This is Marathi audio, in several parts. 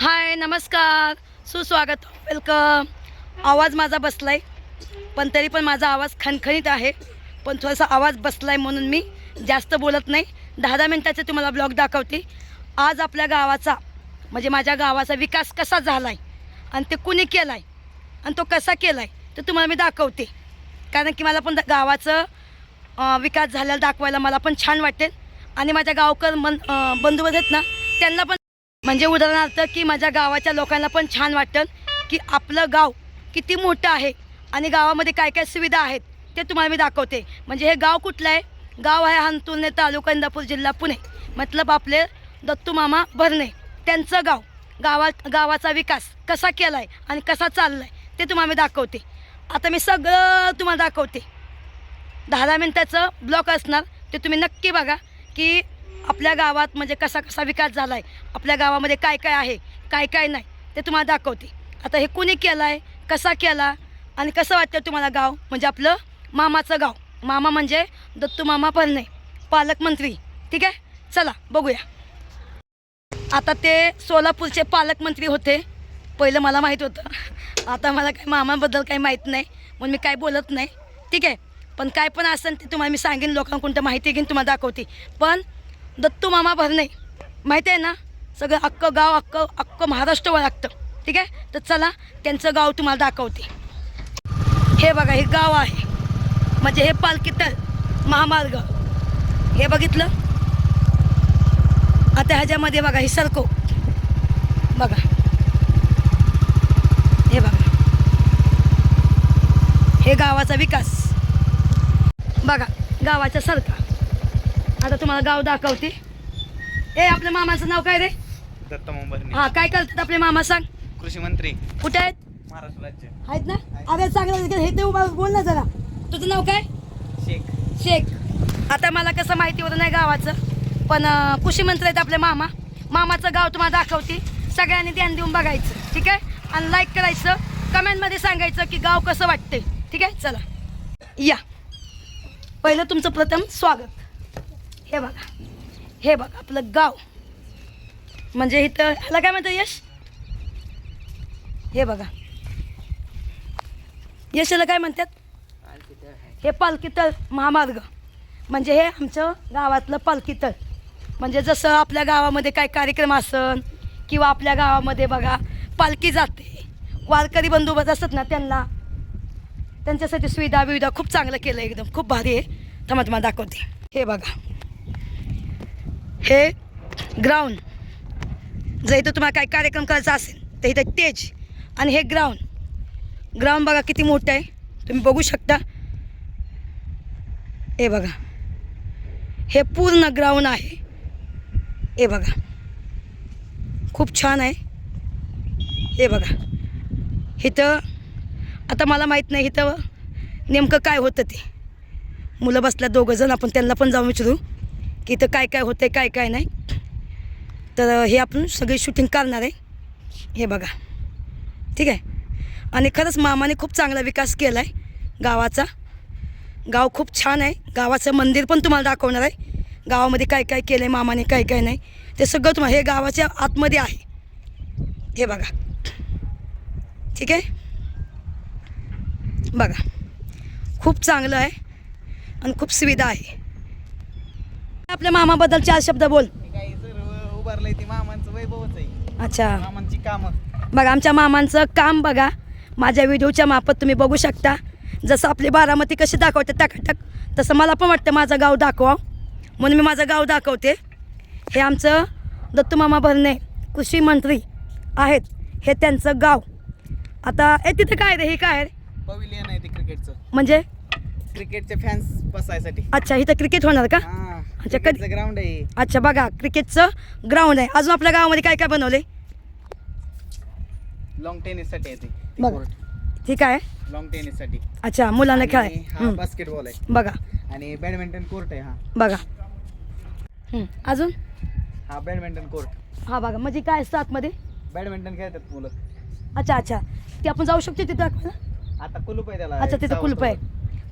हाय नमस्कार सुस्वागत वेलकम. आवाज माझा बसलाय पण तरी पण माझा आवाज खणखणीत आहे. पण थोडासा आवाज बसलाय म्हणून मी जास्त बोलत नाही. 10 मिनिटाचे तुम्हाला ब्लॉग दाखवते. आज आपल्या गावाचा म्हणजे माझ्या गावाचा विकास कसा झाला आहे आणि ते कुणी केला आहे आणि तो कसा केला आहे तर तुम्हाला मी दाखवते. कारण की मला पण गावाचं विकास झालेला दाखवायला मला पण छान वाटेल आणि माझ्या गावकर बंधू आहेत ना त्यांना पण म्हणजे उदाहरणार्थ की माझ्या गावाच्या लोकांना पण छान वाटेल की आपलं गाव किती मोठं आहे आणि गावामध्ये काय काय सुविधा आहेत ते तुम्हाला मी दाखवते. म्हणजे हे गाव कुठलं आहे? गाव आहे हंतुर्णे तालुका इंदापूर जिल्हा पुणे. मतलब आपले दत्तू मामा भरणे त्यांचं गावाचा विकास कसा केला आहे आणि कसा चालला आहे ते तुम्हाला मी दाखवते. आता मी सगळं तुम्हाला दाखवते. 10 मिनिटाचं ब्लॉग असणार ते तुम्ही नक्की बघा की आपल्या गावात म्हणजे कसा कसा विकास झाला आहे, आपल्या गावामध्ये काय काय आहे काय काय नाही ते तुम्हाला दाखवते. आता हे कुणी केलं आहे, कसा केला आणि कसं वाटतं तुम्हाला गाव म्हणजे आपलं मामाचं गाव. मामा म्हणजे दत्तू मामा भरणे पालकमंत्री. ठीक आहे, चला बघूया. आता ते सोलापूरचे पालकमंत्री होते. पहिलं मला माहीत होतं, आता मला काही मामाबद्दल काही माहीत नाही म्हणून मी काय बोलत नाही. ठीक आहे, पण काय पण असेल ते तुम्हाला मी सांगेन, लोकांकडून माहिती घेईन, तुम्हाला दाखवते. पण दत्तू मामा भरणे माहिती आहे ना, सगळं अख्खं गाव अख्खं महाराष्ट्र लागतं. ठीक आहे, तर चला त्यांचं गाव तुम्हाला दाखवते. हे बघा, हे गाव आहे म्हणजे हे पालखीतळ महामार्ग हे बघितलं. आता ह्याच्यामध्ये बघा ही सरको बघा, हे बघा हे गावाचा विकास बघा, गावाच्या सरका. आता तुम्हाला गाव दाखवते. आपल्या मामाचं नाव काय रे? दत्त भरणे. हा, काय करतात आपले मामा सांग? कृषी मंत्री. कुठे आहेत? महाराष्ट्र राज्य आहेत ना. अरे चांगलं हे ते बोल ना जरा. तुझं नाव काय? शेख. आता मला कसं माहिती होतं नाही गावाचं, पण कृषी मंत्री आहेत आपले मामा. मामाचं गाव तुम्हाला दाखवते. सगळ्यांनी ध्यान देऊन बघायचं. ठीक आहे, आणि लाईक करायचं, कमेंटमध्ये सांगायचं की गाव कसं वाटतंय. ठीक आहे, चला या. पहिलं तुमचं प्रथम स्वागत. हे बघा आपलं गाव म्हणजे इथं ह्याला काय म्हणतं यश? हे बघा यशाला काय म्हणतात? हे पालखीतळ महामार्ग म्हणजे हे आमचं गावातलं पालखीतळ. म्हणजे जसं आपल्या गावामध्ये काय कार्यक्रम असन किंवा आपल्या गावामध्ये बघा पालखी जाते, वारकरी बंदोबस्त असतात ना, त्यांच्यासाठी सुविधा खूप चांगलं केलं, एकदम खूप भारी आहे. थांबा तुम्हाला दाखवते. हे बघा, हे ग्राउंड. जर इथं तुम्हाला काही कार्यक्रम करायचा असेल तर इथं स्टेज आणि हे ग्राउंड बघा किती मोठं आहे, तुम्ही बघू शकता. हे बघा, हे पूर्ण ग्राउंड आहे. हे बघा खूप छान आहे. हे बघा इथं आता मला माहीत नाही इथं नेमकं काय होतं ते. मुलं बसल्या 2 जण, आपण त्यांना पण जाऊन विचारू की इथं काय काय होतं काय काय नाही. तर हे आपण सगळी शूटिंग करणार आहे. हे बघा, ठीक आहे. आणि खरंच मामाने खूप चांगला विकास केला आहे गावाचा. गाव खूप छान आहे. गावाचं मंदिर पण तुम्हाला दाखवणार आहे. गावामध्ये काय काय केलं आहे मामाने, काय काय नाही ते सगळं तुम्हाला हे गावाच्या आतमध्ये आहे. हे बघा, ठीक आहे. बघा खूप चांगलं आहे आणि खूप सुविधा आहे. आपल्या मामाबद्दल 4 शब्द बोल. काही जर उभारलंय ते मामांचं वैभवच आहे. अच्छा, मामांची कामं बघा आमच्या मामांचं काम बघा. माझ्या व्हिडिओच्या मार्फत तुम्ही बघू शकता. जसं आपली बारामती कशी दाखवते टकाटक, तसं मला पण वाटतं माझं गाव दाखवा म्हणून मी माझं गाव दाखवते. हे आमचं दत्तू मामा भरणे कृषी मंत्री आहेत, हे त्यांचं गाव. आता तिथं काय रे, हे काय रे? पविलियन आहे ते क्रिकेटचं, म्हणजे क्रिकेटचे फॅन्स बसायसाठी. अच्छा, इथं क्रिकेट होणार का? अच्छा, कधी? ग्राउंड आहे. अच्छा, बघा क्रिकेटचं ग्राउंड आहे. अजून आपल्या गावामध्ये काय काय बनवले? लॉंग टेनिससाठी आहे ते बघा. कोर्ट. ठीक आहे. लॉंग टेनिससाठी. अच्छा, मुलांना खेळाय. हा बास्केटबॉल आहे. बघा आणि बॅडमिंटन कोर्ट आहे. हा बघा. अजून हा बॅडमिंटन कोर्ट. हा बघा, म्हणजे काय असतं आतमध्ये? बॅडमिंटन खेळतात मुलं. अच्छा, ते आपण जाऊ शकतो तिथं दाखवायला? आता कुलूप आहे त्याला. अच्छा, तिथं कुलूप आहे.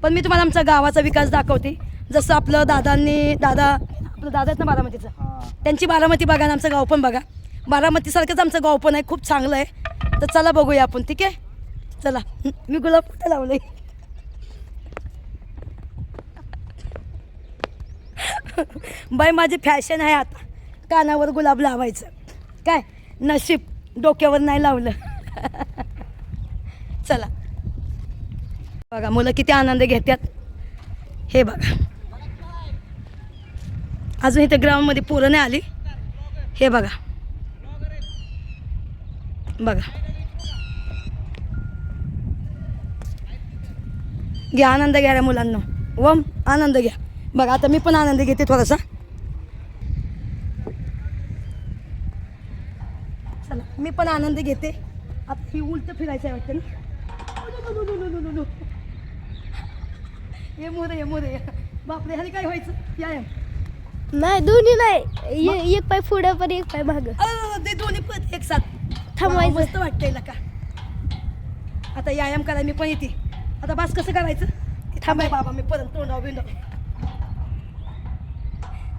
पण मी तुम्हाला आमचा गावाचा विकास दाखवते. जसं आपलं दादा आपलं दादा आहेत ना बारामतीचं, त्यांची बारामती बघा आणि आमचं गाव पण बघा. बारामतीसारखंच आमचं गाव पण आहे, खूप चांगलं आहे. तर चला बघूया आपण, ठीक आहे. चला. मी गुलाब कुठे लावले? बाई माझी फॅशन आहे आता कानावर गुलाब लावायचं. काय नशीब डोक्यावर नाही लावलं. चला बघा मुलं किती आनंद घेतात. हे बघा अजून इथे ग्राउंडमध्ये पोरं नाही आली. हे बघा बघा घ्या आनंद घ्या रे मुलांना. वम आनंद घ्या. बघा आता मी पण आनंद घेते थोडासा. चला मी पण आनंद घेते. आता ही उलट फिरायचं आहे वाटतं ना. ये मोरे ये मोरे. बापरे ह्याला काय व्हायचं? या नाही दोन्ही नाही, एक पाय पुढे पण एक पाय माग ते दोन्ही पण एक साथ थांबवायचं. मस्त वाटतंय का. आता व्यायाम करायला मी पण येते. आता बस कसं करायचं? थांबाय बाबा मी परत तोंडाव बिंडाव.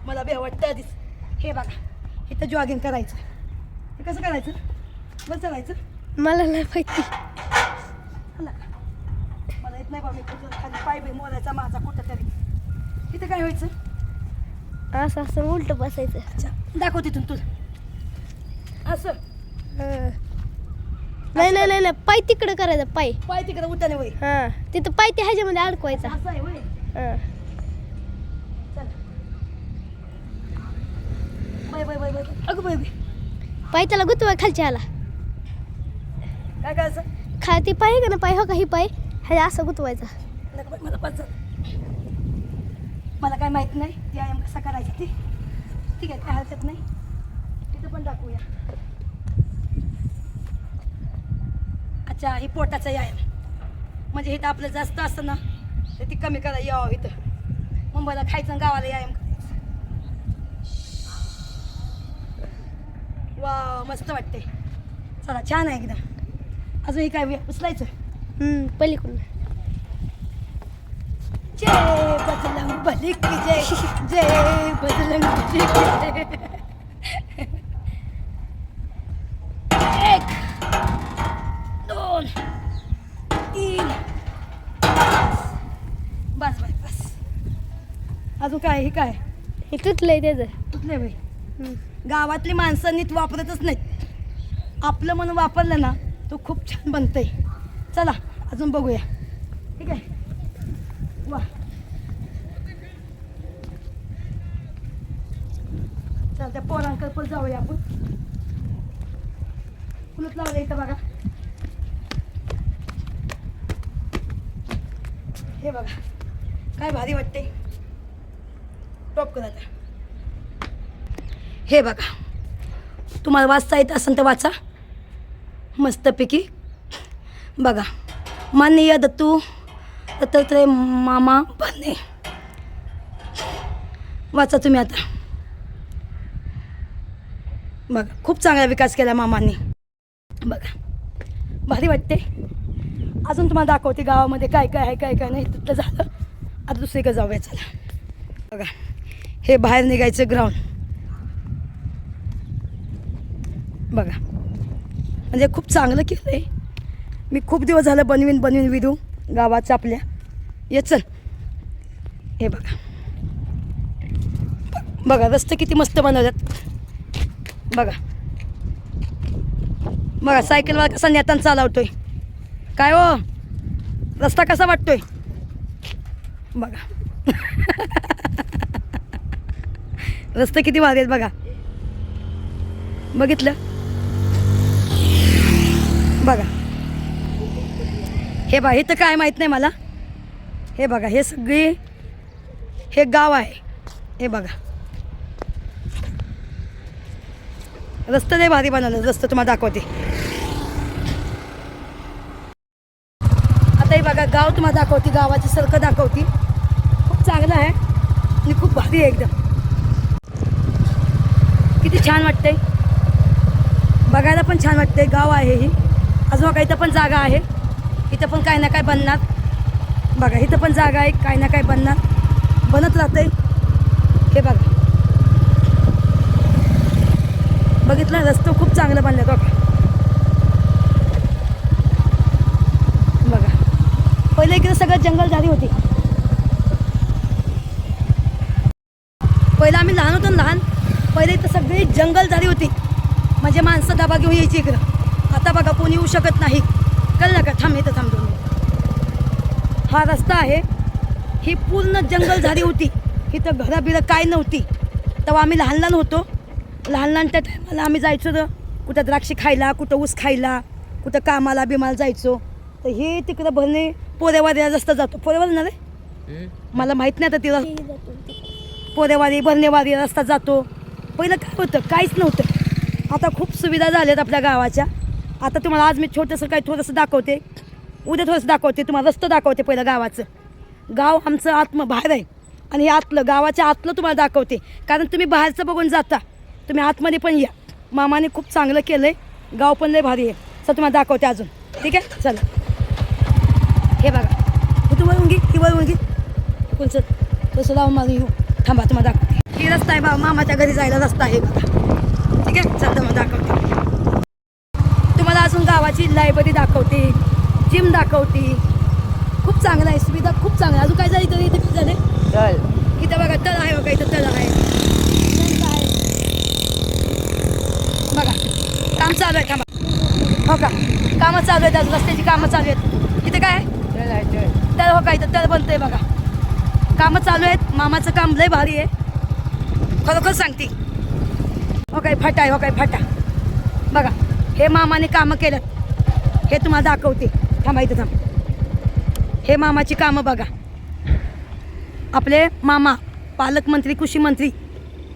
मला बे वाटतं आधीच. हे बघा इथं जॉगिंग करायचं. हे कसं करायचं? बस चालायचं. मला नाही माहिती. मला येत नाही बाबा. मी कुठं खाली पाय बी मोरायचा माझा कुठं तरी. इथं काय व्हायचं? असं असं उलट बसायचं. अच्छा दाखव तिथून तुला. असं नाही नाही नाही नाही, पाय तिकडं करायचं. पाय पाय तिकडे उठाने वय. हा तिथं पाय ते ह्याच्यामध्ये अडकवायचा. असं आहे वय. हा. चल बाय बाय बाय बाय. अगं बाय बाय. पाय त्याला गुतवाय खालच्या ह्याला. काय करायचं? खाली पाय आहे का ना, पाय हो का ही पाय ह्याला असं गुतवायचा. नको बाई, मला पाच मला काय माहित नाही व्यायाम कसा करायचा ते. ठीक आहे काय हरकत नाही. तिथं पण दाखवूया. अच्छा ही पोटाचा व्यायाम म्हणजे हे तर आपलं जास्त असतं ना तर ती कमी करायला यावं. इथं मुंबईला खायचं आणि गावाला व्यायाम करायचं. वा मस्त वाटते. चला छान आहे एकदम. अजून हे काय उचलायचं? पलीकडून. जय बजरंग बली की जय. जय बजरंग बली की जय. एक दोन तीन बस बस बस. अजून काय हे काय? हे तुटलंय त्याचं. कुठले बाई गावातली माणसं नीट वापरतच नाहीत. आपलं म्हणून वापरलं ना तो खूप छान बनतंय. चला अजून बघूया. ठीक आहे. वा चल त्या पोरांकडे पण जाऊया आपण. कुलूप लावलं इथं बघा. हे बघा काय भारी वाटते. टॉप करायचं. हे बघा तुम्हाला वाचता येत असेल तर वाचा मस्तपैकी. बघा माननीय दत्तू दत्तात्रय मामा बाने. वाचा तुम्ही आता. बघा खूप चांगला विकास केला मामांनी. बघा भारी वाटते. अजून तुम्हाला दाखवते गावामध्ये काय काय आहे काय काय नाही. तिथलं झालं आता दुसरीकडे जाऊया. चला बघा हे बाहेर निघायचं ग्राउंड. बघा म्हणजे खूप चांगलं केलं आहे. मी खूप दिवस झालं बनवीन विधू गावाचं आपल्या. ये चल. हे बघा बघा रस्ते किती मस्त बनवतात. बघा बघा सायकलवर कसा नेताना चालवतोय. काय हो रस्ता कसा वाटतोय बघा. रस्ते किती भारी आहेत बघा. बघितलं बघा. हे बघा इथं काय माहीत नाही मला. हे बघा हे सगळी हे गाव आहे. हे बघा रस्ते लय भारी बनवलं. रस्ते तुम्हाला दाखवते. आता हे बघा गाव तुम्हाला दाखवते. गावाची सडकं दाखवते. खूप चांगलं आहे आणि खूप भारी आहे एकदम. किती छान वाटतंय. बघायला पण छान वाटतंय. गाव आहे ही. अजून काही इथं पण जागा आहे. इथं पण काही ना काय बनणार. बघा इथं पण जागा आहे. काही ना काय बनणार. बनत राहतंय. हे बघा बघितलं रस्ते खूप चांगलं बांधलं बघा. बघा पहिले इकडे सगळं जंगल झाडी होती. पहिलं आम्ही लहान होतो ना, लहान पहिले इथं सगळी जंगल झाडी होती, म्हणजे माणसं डबा घेऊन यायची इकडं. आता बघा कोणी येऊ शकत नाही. कळलं का? थांब इथं थांबतो मी. हा रस्ता आहे. ही पूर्ण जंगल झाडी होती. इथं घरं बिरं काय नव्हती. तेव्हा आम्ही लहान लहान होतो. लहान लहान त्या टायमाला आम्ही जायचो तर कुठं द्राक्षी खायला, कुठं ऊस खायला, कुठं कामाला बिमाला जायचो. तर हे तिकडं भरणे पोरेवारी रस्ता जातो. पोरेवारी ना रे, मला माहीत नाही आता तिला. पोरेवारी भरणेवारी रस्ता जातो. पहिलं काय होतं? काहीच नव्हतं. आता खूप सुविधा झाल्यात आपल्या गावाच्या. आता तुम्हाला आज मी छोटंसं काही थोडंसं दाखवते, उद्या थोडंसं दाखवते, तुम्हाला रस्तं दाखवते. पहिलं गावाचं, गाव आमचं बाहेर आहे आणि हे आतलं, गावाच्या आतलं तुम्हाला दाखवते. कारण तुम्ही बाहेरचं बघून जाता, तुम्ही आतमध्ये पण या. मामाने खूप चांगलं केलं आहे, गाव पण लय भारी आहे. सर तुम्हाला दाखवते अजून. ठीक आहे, चला. हे बघा, हे तू वळून घे, ही वळून घे, कोणचं तसं लावून माझं येऊ. थांबा तुम्हाला दाखवते. ही रस्ता आहे बा, मामाच्या घरी जायला रस्ता आहे बघा. ठीक आहे, चल तुम्हाला दाखवते. तुम्हाला अजून गावाची लायब्ररी दाखवते, जिम दाखवते. खूप चांगलं आहे, सुविधा खूप चांगलं आहे. अजून काय झालं इथं? इथे काय झालं? तळ. इथं बघा तळ आहे बघा, इथं तळ आहे. बघा काम चालू आहे. थांबा, हो का? कामं चालू आहेत, अजून रस्त्याची कामं चालू आहेत. इथे काय आहे? तळ. हो का? इथं तळ बनतंय बघा. कामं चालू आहेत. मामाचं काम लय भारी आहे, खरोखर सांगते. हो काय फाटा आहे, हो काय फाटा बघा. हे मामाने कामं केलं, हे तुम्हाला दाखवते. थांबा इथं थांब. हे मामाची कामं बघा. आपले मामा पालकमंत्री, कृषी मंत्री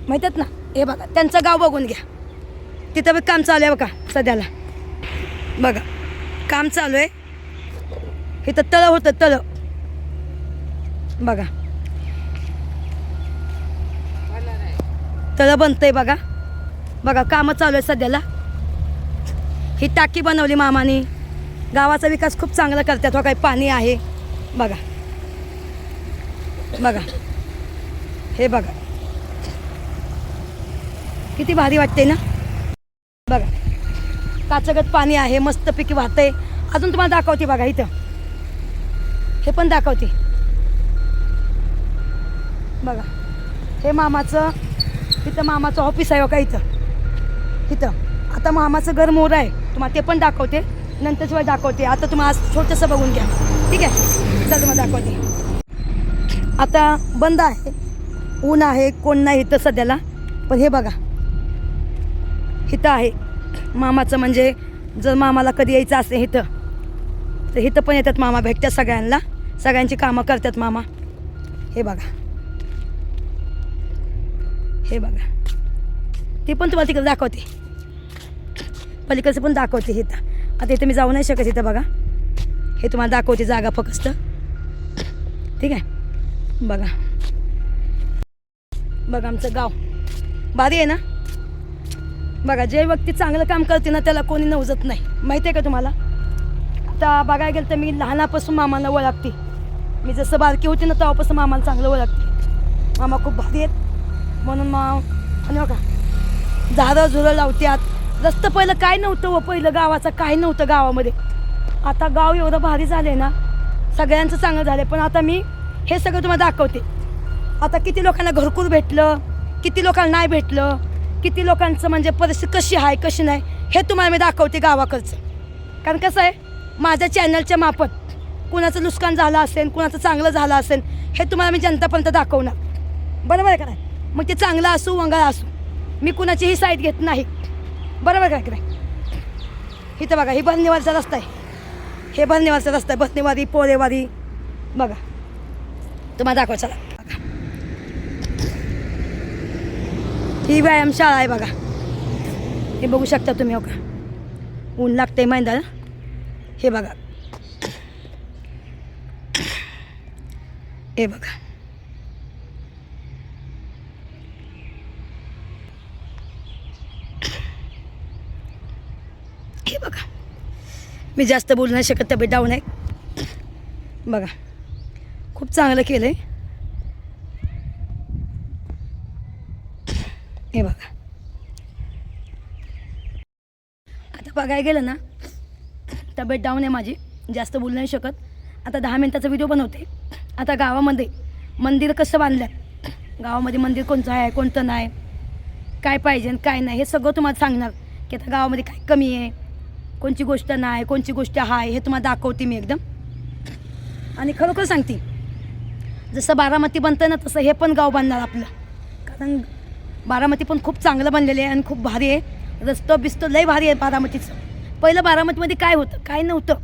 माहीतात ना, हे बघा त्यांचं गाव बघून घ्या. तिथं बघ काम चालू आहे बघा सध्याला. बघा काम चालू आहे. इथं तळं होतं, तळं बघा. तळं बनतंय बघा. बघा कामं चालू आहे सध्याला. ही टाकी बनवली मामाने. गावाचा विकास खूप चांगला करतात. हो काय पाणी आहे बघा. बघा हे बघा किती भारी वाटते ना. बघा काचगत पाणी आहे, मस्तपैकी वाहतंय. अजून तुम्हाला दाखवते बघा. इथं हे पण दाखवते बघा. हे मामाचं, इथं मामाचं ऑफिस आहे बघा. इथं आता मामाचं घर मोर आहे. तुम्हाला ते पण दाखवते, नंतरशिवाय दाखवते. आता तुम्हाला आज छोटंसं बघून घ्या. ठीक आहे, चल तुम्हाला दाखवते. आता बंद आहे, ऊन आहे, कोण नाही इथं सध्याला. पण हे बघा इथं आहे मामाचं. म्हणजे जर मामाला कधी यायचं असेल इथं तर इथं पण येतात मामा, भेटतात सगळ्यांना, सगळ्यांची कामं करतात मामा. हे बघा, हे बघा. ते पण तुम्हाला तिकडे दाखवते, पलीकडचं पण दाखवते. इथं आता इथं मी जाऊ नाही शकत. इथं बघा, हे तुम्हाला दाखवते जागा फक्त. ठीक आहे, बघा बघा आमचं गाव भारी आहे ना. बघा जे व्यक्ती चांगलं काम करते ना त्याला कोणी नवजत नाही, माहिती आहे का तुम्हाला. आता बघायला गेलं तर मी लहानापासून मामाला ओळखते. मी जसं बारकी होते ना तेव्हापासून मामाला चांगलं ओळखते. मामा खूप भारी आहेत म्हणून आणि बघा झाडं झुरं लावतात. रस्तं पहिलं काय नव्हतं व पहिलं गावाचं काय नव्हतं गावामध्ये. आता गाव एवढं भारी झालं आहे ना, सगळ्यांचं चांगलं झालं आहे. पण आता मी हे सगळं तुम्हाला दाखवते. आता किती लोकांना घरकुल भेटलं, किती लोकांना नाही भेटलं, किती लोकांचं म्हणजे परिस्थिती कशी आहे कशी नाही, हे तुम्हाला मी दाखवते गावाकडचं. कारण कसं आहे, माझ्या चॅनलच्या मार्फत कुणाचं नुकसान झालं असेल, कुणाचं चांगलं झालं असेल, हे तुम्हाला मी जनतापर्यंत दाखवणार. बरोबर आहे का नाही. मग ते चांगलं असू वंगाळ असू, मी कुणाचीही साईड घेत नाही. बरोबर आहे का नाही. इथं बघा ही भरणेवारीचा रस्ता आहे. हे भरणेवारीचा रस्ता आहे, भरणेवारी पोरेवारी. बघा तुम्हाला दाखवा, चला. ही व्यायामशाळा आहे बघा. हे बघू शकता तुम्ही. हो का ऊन लागते मैदान. हे बघा, हे बघा. हे बघा, मी जास्त बोलू नाही शकत, तब्येत डाऊन आहे. बघा खूप चांगलं केलं आहे. हे बघा आता बघायला गेलं ना, तब्येत डाऊन आहे माझी, जास्त बोलू नाही शकत. आता 10 मिनिटाचा व्हिडिओ बनवते. आता गावामध्ये मंदिर कसं बांधलं आहे, गावामध्ये मंदिर कोणतं आहे कोणतं नाही, काय पाहिजे आणि काय नाही, हे सगळं तुम्हाला सांगणार की आता गावामध्ये काय कमी आहे, कोणची गोष्ट नाही, कोणची गोष्ट आहे, हे तुम्हाला दाखवते मी एकदम. आणि खरोखर सांगते, जसं बारामती बनतं ना तसं हे पण गाव बांधणार आपलं. कारण बारामती पण खूप चांगलं बनलेलं आहे आणि खूप भारी आहे. रस्तं बिस्तं लय भारी आहे बारामतीचं. पहिलं बारामतीमध्ये काय होतं, काय नव्हतं.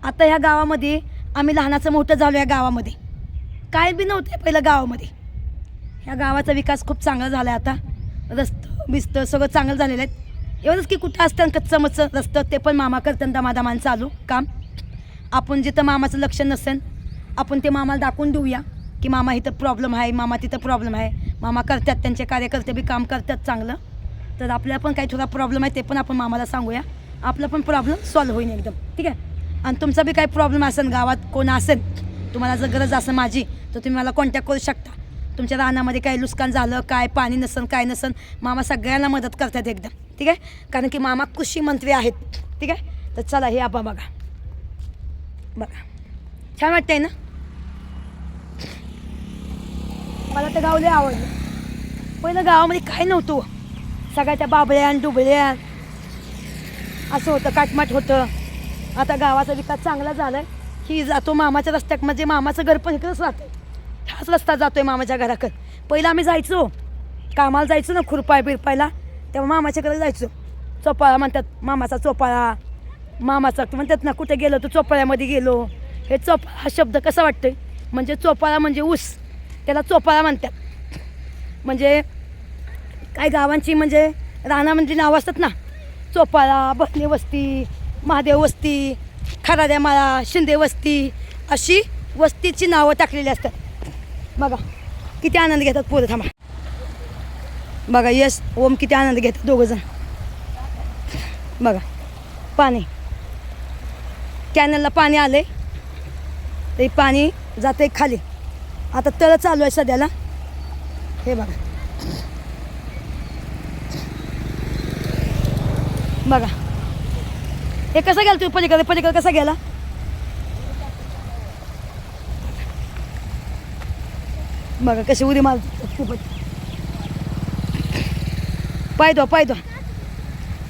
आता ह्या गावामध्ये आम्ही लहानाचं मोठं झालो. या गावामध्ये काय बी नव्हतं पहिलं गावामध्ये. ह्या गावाचा विकास खूप चांगला झाला आहे. आता रस्तं बिस्तं सगळं चांगलं झालेलं आहे. एवढंच की कुठं असतं कच्चं मच्चं रस्तं ते पण मामा करतात दमादमान चालू काम. आपण जिथं मामाचं लक्ष नसेल आपण ते मामाला दाखवून देऊया की मामा इथं प्रॉब्लेम आहे, मामा तिथं प्रॉब्लेम आहे. मामा करतात, त्यांचे कार्यकर्ते बी काम करतात चांगलं. तर आपल्याला पण काही थोडा प्रॉब्लेम आहे ते पण आपण मामाला सांगूया, आपला पण प्रॉब्लेम सॉल्व्ह होईल एकदम. ठीक आहे. आणि तुमचा बी काही प्रॉब्लेम असेल, गावात कोण असेल, तुम्हाला जर गरज असेल माझी, तर तुम्ही मला कॉन्टॅक्ट करू शकता. तुमच्या रानामध्ये काही नुकसान झालं, काय पाणी नसेल काय नसेल, मामा सगळ्यांना मदत करतात एकदम. ठीक आहे. कारण की मामा कृषी मंत्री आहेत. ठीक आहे. तर चला हे आपण बघा बघा, छान वाटतंय ना. मला तर गाव लय आवडलं. पहिलं गावामध्ये काय नव्हतं, सगळ्या त्या बाबळ्या डुबळ्या असं होतं, काटमाट होतं. आता गावाचा विकास चांगला झाला आहे. ही जातो मामाच्या रस्त्यात, म्हणजे मामाचं घर पण इकडंच राहतं. हाच रस्ता जातो आहे मामाच्या घराकडे. पहिलं आम्ही जायचो कामाला, जायचो ना खुरपाय बिरपायला, तेव्हा मामाच्याकडे जायचो. चोपाळा म्हणतात, मामाचा चोपाळा, मामाचा म्हणतात ना, कुठे गेलो तर चोपाळ्यामध्ये गेलो. हे चोपाळा हा शब्द कसा वाटतोय, म्हणजे चोपाळा म्हणजे ऊस, त्याला चोपाळा म्हणतात. म्हणजे काही गावांची म्हणजे रानामध्ये नावं असतात ना, चोपाळा, बसणी वस्ती, महादेव वस्ती, खराड्या माळा, शिंदे वस्ती, अशी वस्तीची नावं टाकलेली असतात. बघा किती आनंद घेतात पोरं. थांबा बघा, यश ओम किती आनंद घेतात दोघंजण. बघा पाणी, कॅनलला पाणी आले, ते पाणी जाते खाली. आता तळ चालू आहे सध्याला. हे बघा बघा, हे कसं गेलं तुम्ही पलीकडे, पलीकडे कसा गेला. बघा कशी उडी मारतात खूपच. पाय दो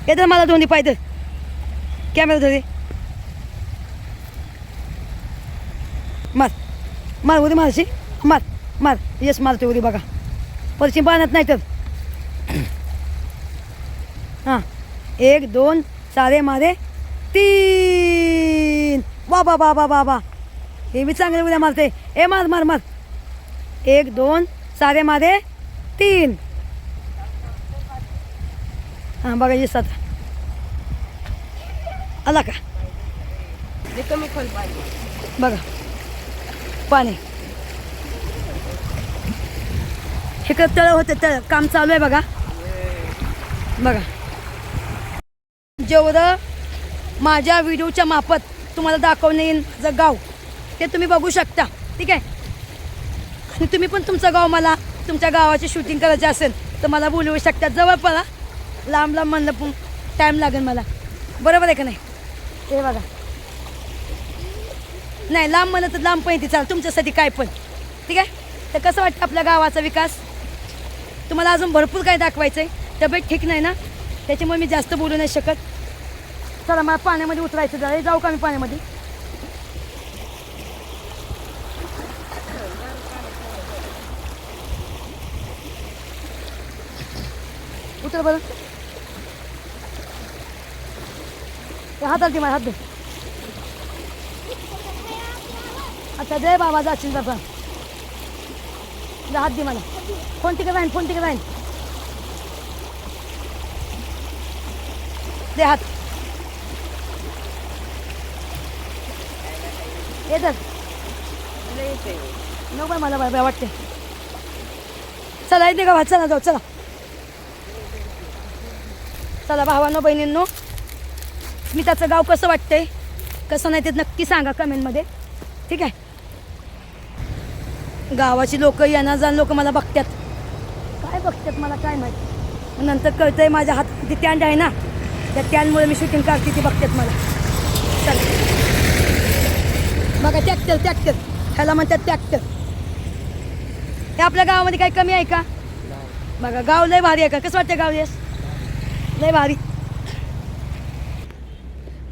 येतं मला दोन्ही पाय दे, कॅमेरा धरे, मार मार उडी मारशी, मार मार, यस मारते उडी. बघा परची बांधत नाही तर. हां 1 2 सारे मारे 3. वा बा बा बा बा बा, हे मी चांगले उद्या मारते. ए मार मार मार, 1 2 सारे मारे 3. हां बघा येस आता आला का. कमी खोल पाहिजे. बघा पाणी इकडं तळ होते, तळ काम चालू आहे. बघा बघा, जेवढं माझ्या व्हिडिओच्या माफत तुम्हाला दाखवणे येईल माझं गाव, ते तुम्ही बघू शकता. ठीक आहे. आणि तुम्ही पण तुमचं गाव, मला तुमच्या गावाची शूटिंग करायची असेल तर मला बोलवू शकता. जवळपास लांब लांब म्हणलं पण टाईम लागेल मला, बरोबर आहे का नाही. हे बघा, नाही लांब म्हणलं तर लांब पण येते चाल तुमच्यासाठी काय पण. ठीक आहे. तर कसं वाटतं आपल्या गावाचा विकास. तुम्हाला अजून भरपूर काय दाखवायचं आहे. तब्येत ठीक नाही ना, त्याच्यामुळे मी जास्त बोलू नाही शकत. चला मला पाण्यामध्ये उतरायचं, जरा जाऊ का मी पाण्यामध्ये. उतर बरं, हात आलती माझ्या, हात दे. अच्छा जय बाबा जाशील बाबा, हात दे मला. फोन तिकडे राहीन, फोन तिकडे राहीन, दे हात. येतात नको बाय, मला बाय बाय वाटते. चला येते का भात, चला जाऊ, चला चला भावांनो बहिणींनो. मी त्याचं गाव कसं वाटतंय कसं नाही ते नक्की सांगा कमेंटमध्ये. ठीक आहे. गावाची लोक येणार जाण लोक मला बघतात, काय बघतात मला काय माहीत. नंतर कळतंय माझ्या हातात स्टँड आहे ना, त्या त्यांमुळे मी शूटिंग काढते ती बघतात मला. चला बघा ट्रॅक्टर ह्याला म्हणतात ट्रॅक्टर. हे आपल्या गावामध्ये काही कमी आहे का? बघा गाव लय भारी आहे का? कसं वाटतं गाव यस? लय भारी.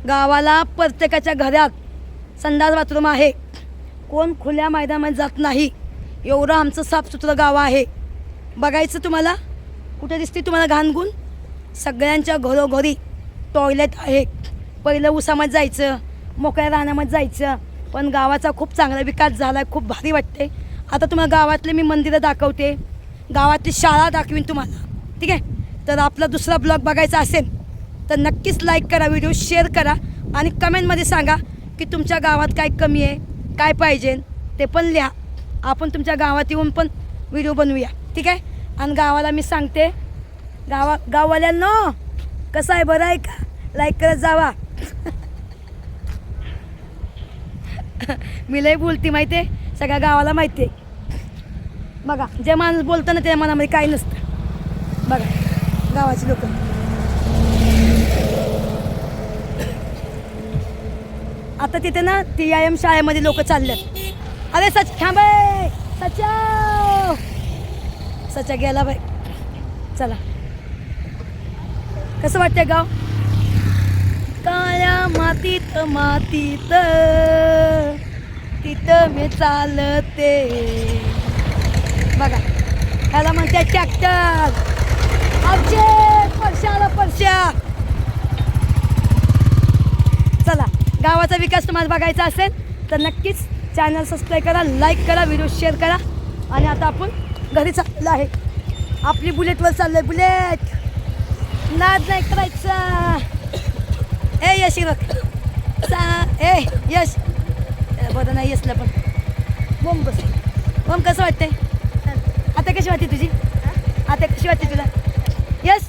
गावाला प्रत्येकाच्या घरात संडास बाथरूम आहे. कोण खुल्या मैदानामध्ये जात नाही. एवढं आमचं साफसुथरं गाव आहे. बघायचं तुम्हाला कुठे दिसते तुम्हाला घाणगुण? सगळ्यांच्या घरोघरी टॉयलेट आहे. पहिलं उसामध्ये जायचं, मोकळ्या रानामध्ये जायचं, पण गावाचा खूप चांगला विकास झाला आहे. खूप भारी वाटते. आता तुम्हाला गावातले मी मंदिरं दाखवते, गावातली शाळा दाखवीन तुम्हाला. ठीक आहे. तर आपला दुसरा ब्लॉग बघायचा असेल तर नक्कीच लाईक करा, व्हिडिओ शेअर करा आणि कमेंटमध्ये सांगा की तुमच्या गावात काय कमी आहे, काय पाहिजे ते पण लिहा. आपण तुमच्या गावात येऊन पण व्हिडिओ बनवूया. ठीक आहे. आणि गावाला मी सांगते, गाववाल्यांनो कसं आहे, बरं आहे का? लाईक करत जावा. मी लय बोलती माहिती आहे, सगळ्या गावाला माहिती आहे. बघा जे माणूस बोलतं ना त्या मनामध्ये काही नसतं. बघा गावाची लोक. आता तिथे ना TIM शाळेमध्ये लोक चाललेत. अरे थांबाय सचा गेला बाई. चला कसं वाटतंय गाव? काळ्या मातीत तिथं मी चालते. बघा ह्याला म्हणते ट्रॅक्टर. परश्या. चला गावाचा विकास तुम्हाला बघायचा असेल तर नक्कीच चॅनल सबस्क्राईब करा, लाईक करा, व्हिडिओ शेअर करा. आणि आता आपण घरी चाललेलो आहे. आपली बुलेटवर चाललोय. बुलेट नाद नाही करायचा. ए यश बघ ए यश बरं नाही यशला पण बोम बस. बोम कसं वाटतंय आता? कशी वाटते तुझी आता? कशी वाटते तुला यश?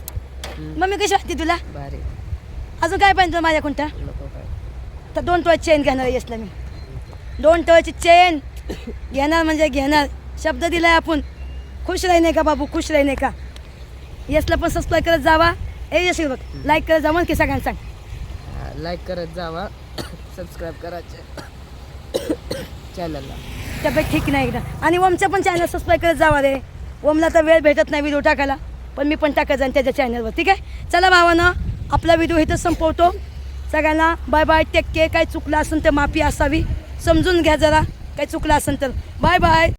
मम्मी कशी वाटते तुला? अजून काय पाहिजे माझ्या कोणत्या? तर 2 टोळची चेन घेणार यशला मी. 2 टोळची चेन घेणार म्हणजे घेणार. शब्द दिलाय आपण. खुश राहीने का बाबू, खुश राहीने का? यशला पण सबस्क्राईब करत जावा. ए यश बघ लाईक करत जावा की सगळ्यांना सांग. लाईक करत जावा, सबस्क्राईब करायचे चॅनलला. तब्येत ठीक नाही एकदा. आणि ओमचं पण चॅनल सबस्क्राईब करत जावा रे. ओमला तर वेळ भेटत नाही व्हिडिओ टाकायला, पण मी पण टाकत जाईन त्याच्या चॅनलवर. ठीक आहे. चला भावानं आपला व्हिडिओ इथं संपवतो. सगळ्यांना बाय बाय, टेक केअर. काही चुकलं असेल तर माफी असावी, समजून घ्या जरा. काही चुकलं असेल तर बाय बाय.